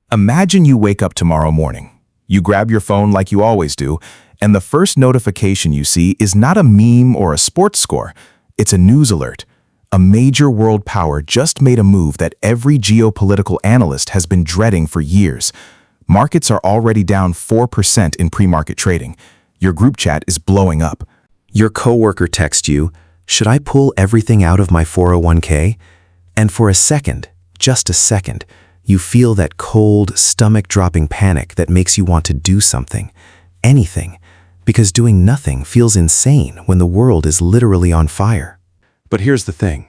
Imagine you wake up tomorrow morning. You grab your phone like you always do, and the first notification you see is not a meme or a sports score. It's a news alert. A major world power just made a move that every geopolitical analyst has been dreading for years. Markets are already down 4% in pre-market trading. Your group chat is blowing up. Your coworker texts you, "Should I pull everything out of my 401k?" And for a second, just a second, you feel that cold, stomach-dropping panic that makes you want to do something, anything, because doing nothing feels insane when the world is literally on fire. But here's the thing,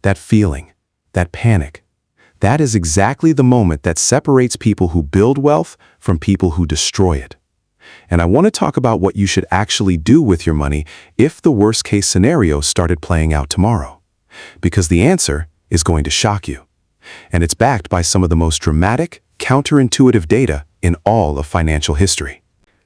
that feeling, that panic, that is exactly the moment that separates people who build wealth from people who destroy it. And I want to talk about what you should actually do with your money if the worst-case scenario started playing out tomorrow. Because the answer is going to shock you. And it's backed by some of the most dramatic, counterintuitive data in all of financial history.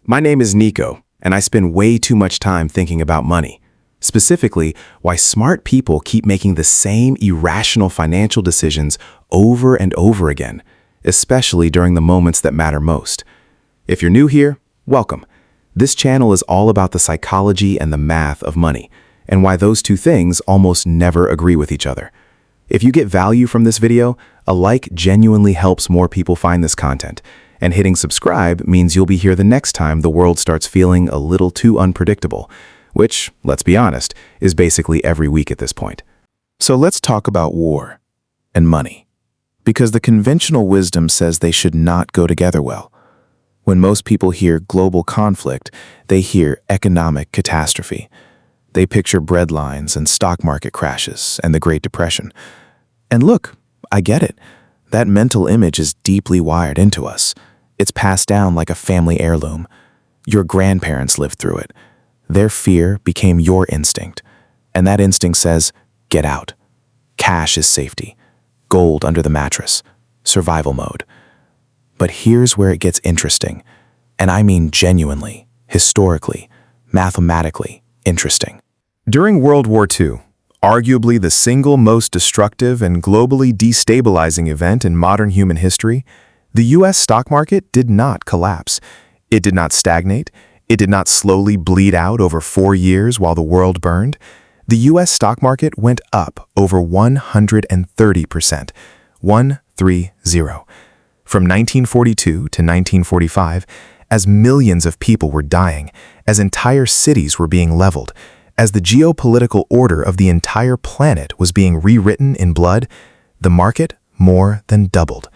My name is Nico, and I spend way too much time thinking about money. Specifically, why smart people keep making the same irrational financial decisions over and over again, especially during the moments that matter most. If you're new here, welcome. This channel is all about the psychology and the math of money, and why those two things almost never agree with each other. If you get value from this video, a like genuinely helps more people find this content, and hitting subscribe means you'll be here the next time the world starts feeling a little too unpredictable, which, let's be honest, is basically every week at this point. So let's talk about war and money, because the conventional wisdom says they should not go together well. When most people hear global conflict, they hear economic catastrophe. They picture breadlines and stock market crashes and the Great Depression. And look, I get it. That mental image is deeply wired into us. It's passed down like a family heirloom. Your grandparents lived through it. Their fear became your instinct. And that instinct says, get out. Cash is safety. Gold under the mattress. Survival mode. But here's where it gets interesting. And I mean genuinely, historically, mathematically interesting. During World War II, arguably the single most destructive and globally destabilizing event in modern human history, the U.S. stock market did not collapse. It did not stagnate. It did not slowly bleed out over 4 years while the world burned. The U.S. stock market went up over 130%, 130. From 1942 to 1945, as millions of people were dying, as entire cities were being leveled, as the geopolitical order of the entire planet was being rewritten in blood, the market more than doubled.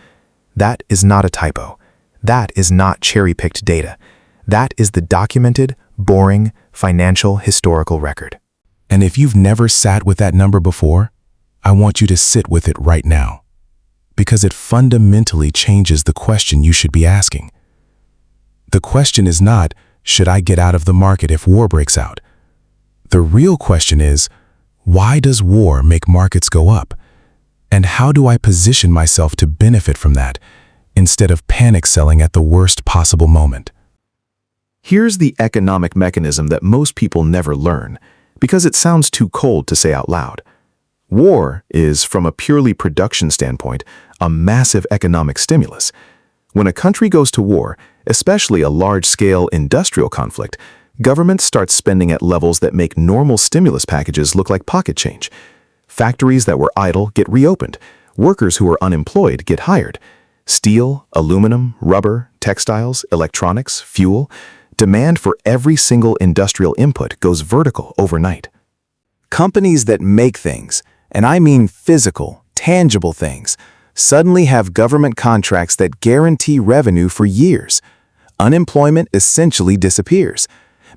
That is not a typo. That is not cherry-picked data. That is the documented, boring, financial historical record. And if you've never sat with that number before, I want you to sit with it right now, because it fundamentally changes the question you should be asking. The question is not, should I get out of the market if war breaks out? The real question is, why does war make markets go up? And how do I position myself to benefit from that, instead of panic selling at the worst possible moment? Here's the economic mechanism that most people never learn, because it sounds too cold to say out loud. War is, from a purely production standpoint, a massive economic stimulus. When a country goes to war, especially a large-scale industrial conflict, governments start spending at levels that make normal stimulus packages look like pocket change. Factories that were idle get reopened. Workers who are unemployed get hired. Steel, aluminum, rubber, textiles, electronics, fuel. Demand for every single industrial input goes vertical overnight. Companies that make things, and I mean physical, tangible things, suddenly have government contracts that guarantee revenue for years. Unemployment essentially disappears.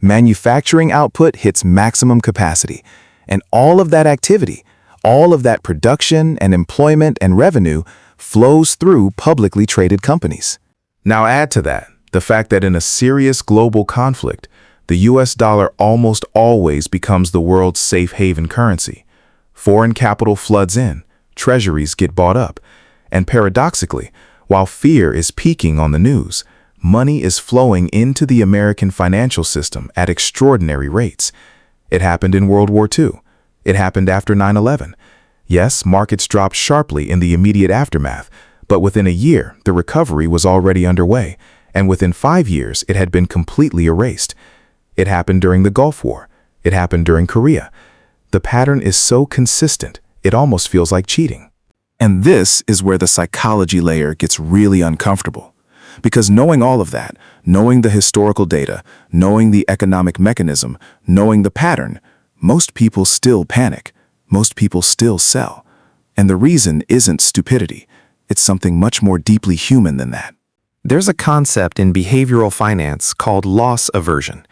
Manufacturing output hits maximum capacity. And all of that activity, all of that production and employment and revenue flows through publicly traded companies. Now add to that the fact that in a serious global conflict, the US dollar almost always becomes the world's safe haven currency. Foreign capital floods in, treasuries get bought up, and paradoxically, while fear is peaking on the news, money is flowing into the American financial system at extraordinary rates. It happened in World War II. It happened after 9/11. Yes, markets dropped sharply in the immediate aftermath, But within a year, the recovery was already underway, and within 5 years, it had been completely erased. It happened during the Gulf War. It happened during Korea. The pattern is so consistent, it almost feels like cheating. And this is where the psychology layer gets really uncomfortable. Because knowing all of that, knowing the historical data, knowing the economic mechanism, knowing the pattern, most people still panic. Most people still sell. And the reason isn't stupidity. It's something much more deeply human than that. There's a concept in behavioral finance called loss aversion,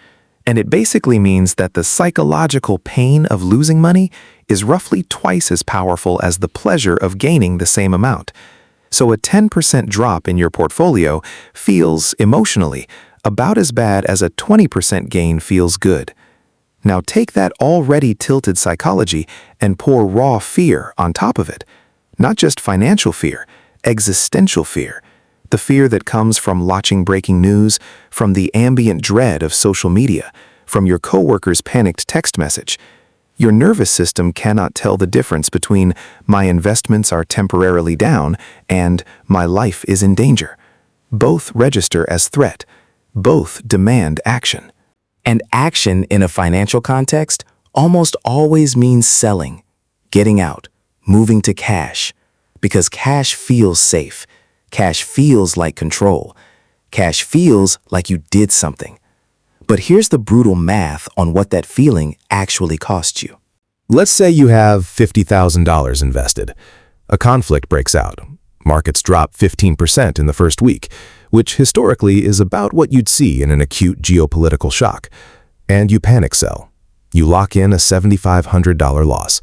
and it basically means that the psychological pain of losing money is roughly twice as powerful as the pleasure of gaining the same amount. So a 10% drop in your portfolio feels, emotionally, about as bad as a 20% gain feels good. Now take that already tilted psychology and pour raw fear on top of it. Not just financial fear, existential fear. The fear that comes from watching breaking news, from the ambient dread of social media, from your coworker's panicked text message. Your nervous system cannot tell the difference between my investments are temporarily down and my life is in danger. Both register as threat. Both demand action. And action in a financial context almost always means selling, getting out, moving to cash. Because cash feels safe. Cash feels like control. Cash feels like you did something. But here's the brutal math on what that feeling actually costs you. Let's say you have $50,000 invested. A conflict breaks out. Markets drop 15% in the first week, which historically is about what you'd see in an acute geopolitical shock. And you panic sell. You lock in a $7,500 loss.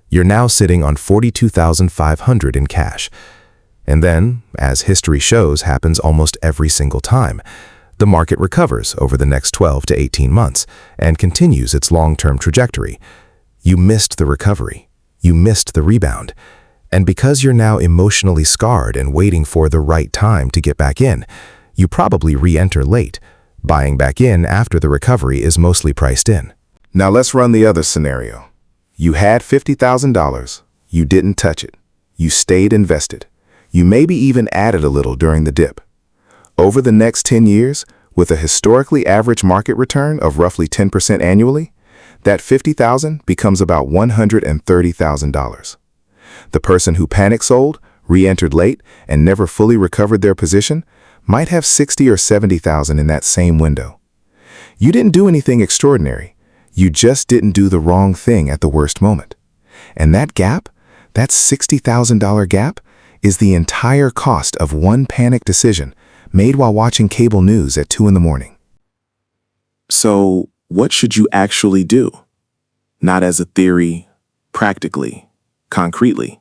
You're now sitting on $42,500 in cash. And then, as history shows happens almost every single time, the market recovers over the next 12 to 18 months and continues its long-term trajectory. You missed the recovery. You missed the rebound. And because you're now emotionally scarred and waiting for the right time to get back in, you probably re-enter late. Buying back in after the recovery is mostly priced in. Now let's run the other scenario. You had $50,000. You didn't touch it. You stayed invested. You maybe even added a little during the dip. Over the next 10 years, with a historically average market return of roughly 10% annually, that $50,000 becomes about $130,000. The person who panic sold, re-entered late, and never fully recovered their position might have $60,000 or $70,000 in that same window. You didn't do anything extraordinary. You just didn't do the wrong thing at the worst moment. And that gap, that $60,000 gap, is the entire cost of one panic decision made while watching cable news at 2 in the morning. So, what should you actually do? Not as a theory, practically, concretely.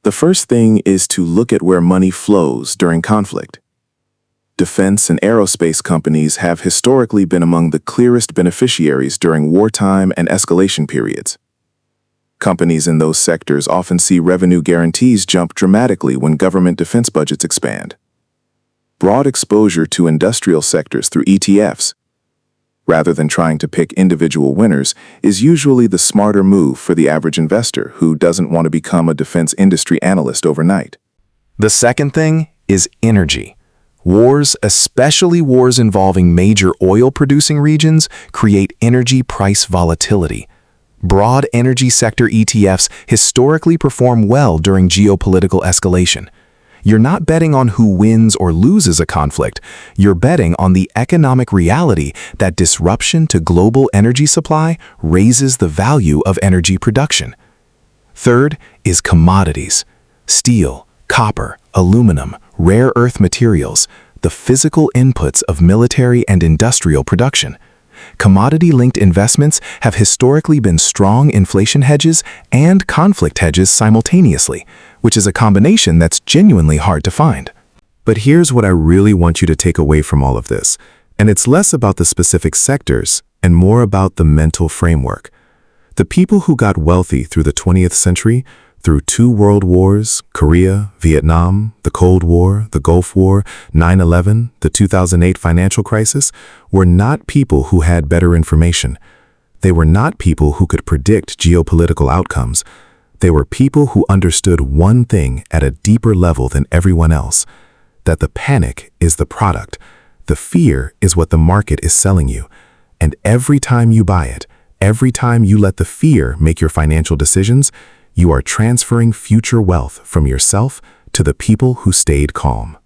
The first thing is to look at where money flows during conflict. Defense and aerospace companies have historically been among the clearest beneficiaries during wartime and escalation periods. Companies in those sectors often see revenue guarantees jump dramatically when government defense budgets expand. Broad exposure to industrial sectors through ETFs, rather than trying to pick individual winners, is usually the smarter move for the average investor who doesn't want to become a defense industry analyst overnight. The second thing is energy. Wars, especially wars involving major oil-producing regions, create energy price volatility. Broad energy sector ETFs historically perform well during geopolitical escalation. You're not betting on who wins or loses a conflict. You're betting on the economic reality that disruption to global energy supply raises the value of energy production. Third is commodities. Steel, copper, aluminum, rare earth materials, the physical inputs of military and industrial production. Commodity-linked investments have historically been strong inflation hedges and conflict hedges simultaneously, which is a combination that's genuinely hard to find. But here's what I really want you to take away from all of this, and it's less about the specific sectors and more about the mental framework. The people who got wealthy through the 20th century, through 2 world wars, Korea, Vietnam, the Cold War, the Gulf War, 9/11, the 2008 financial crisis, were not people who had better information. They were not people who could predict geopolitical outcomes. They were people who understood one thing at a deeper level than everyone else, that the panic is the product, the fear is what the market is selling you, and every time you buy it, every time you let the fear make your financial decisions, you are transferring future wealth from yourself to the people who stayed calm.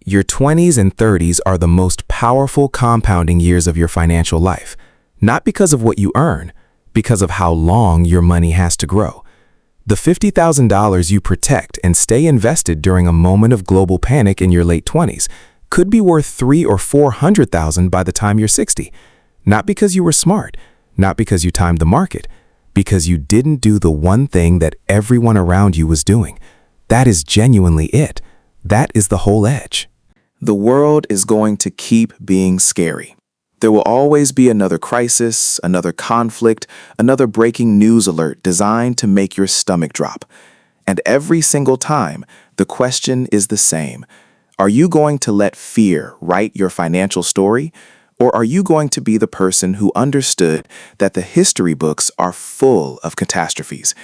Your 20s and 30s are the most powerful compounding years of your financial life, not because of what you earn, because of how long your money has to grow. The $50,000 you protect and stay invested during a moment of global panic in your late 20s could be worth $300,000 or $400,000 by the time you're 60. Not because you were smart, not because you timed the market, because you didn't do the one thing that everyone around you was doing. That is genuinely it. That is the whole edge. The world is going to keep being scary. There will always be another crisis, another conflict, another breaking news alert designed to make your stomach drop. And every single time, the question is the same. Are you going to let fear write your financial story? Or are you going to be the person who understood that the history books are full of catastrophes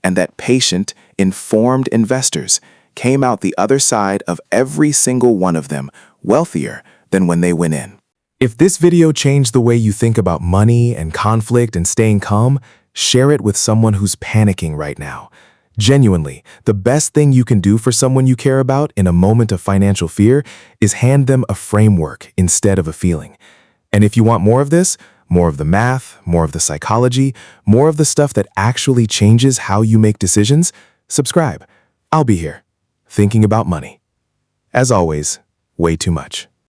and that patient, informed investors came out the other side of every single one of them wealthier than when they went in? If this video changed the way you think about money and conflict and staying calm, share it with someone who's panicking right now. Genuinely, the best thing you can do for someone you care about in a moment of financial fear is hand them a framework instead of a feeling. And if you want more of this, more of the math, more of the psychology, more of the stuff that actually changes how you make decisions, subscribe. I'll be here, thinking about money. As always, way too much.